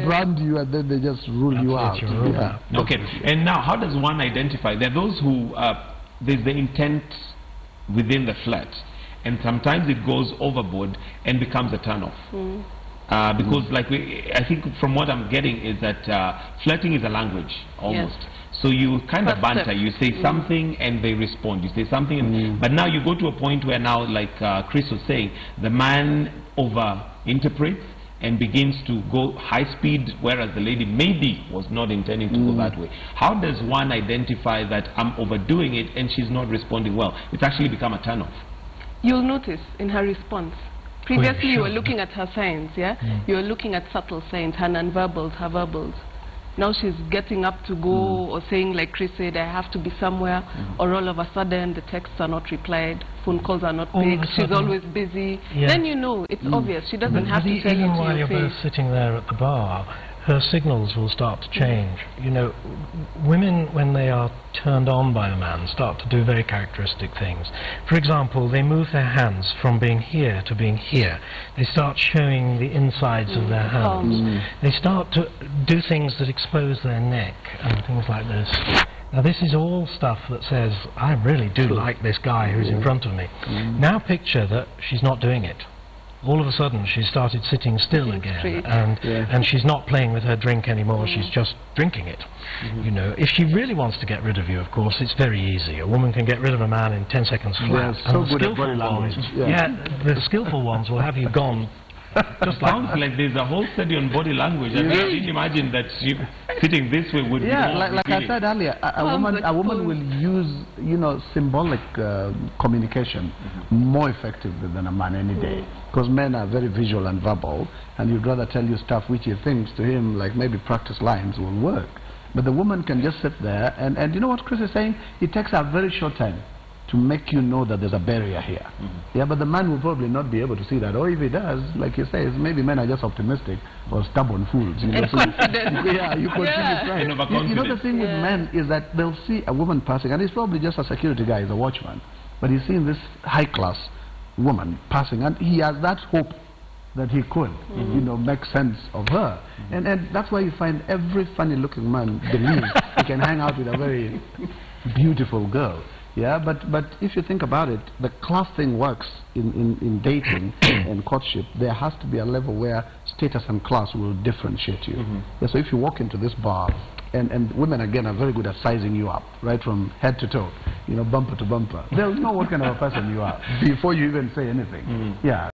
brand you and then they just rule you out. Yeah. Okay, and now how does one identify? There are those who, there's the intent within the flirt, and sometimes it goes overboard and becomes a turn-off. Because like I think from what I'm getting is that flirting is a language almost. Yes. So you kind of banter, you say something and they respond, you say something, and, but now you go to a point where now, like Chris was saying, the man over-interprets and begins to go high speed, whereas the lady maybe was not intending to go that way. How does one identify that I'm overdoing it and she's not responding well? It's actually become a turn-off. You'll notice in her response. Previously you were looking at her signs, you were looking at subtle signs, her non-verbals, her verbals. Now she's getting up to go or saying, like Chris said, I have to be somewhere, or all of a sudden the texts are not replied, phone calls are not picked, she's always busy. Then you know, it's obvious, she doesn't have to tell you to even while you're both sitting there at the bar, her signals will start to change. You know, women, when they are turned on by a man, start to do very characteristic things. For example, they move their hands from being here to being here. They start showing the insides of their hands. They start to do things that expose their neck and things like this. Now this is all stuff that says, I really do like this guy who's in front of me. Now picture that she's not doing it. All of a sudden she started sitting still again, and she's not playing with her drink anymore, she's just drinking it. You know, if she really wants to get rid of you, of course, it's very easy. A woman can get rid of a man in 10 seconds flat. So good at body language. The skillful ones will have you gone. Just sounds like there's a whole study on body language. I didn't imagine that she sitting this way would be more like I said earlier, a woman will use, you know, symbolic communication more effectively than a man any day, because men are very visual and verbal, and you'd rather tell you stuff which he thinks to him like maybe practice lines will work, but the woman can just sit there and you know what Chris is saying, it takes a very short time to make you know that there's a barrier here. But the man will probably not be able to see that, or if he does, like you say, maybe men are just optimistic or stubborn fools. You know, and confident. You continue trying. You know the thing with men is that they'll see a woman passing, and he's probably just a security guy, he's a watchman, but he's seeing this high-class woman passing, and he has that hope that he could, you know, make sense of her. And that's why you find every funny-looking man believes he can hang out with a very beautiful girl. But if you think about it, the class thing works in dating and courtship. There has to be a level where status and class will differentiate you. So if you walk into this bar, and women again are very good at sizing you up, right from head to toe, you know, bumper to bumper. They'll know what kind of a person you are before you even say anything.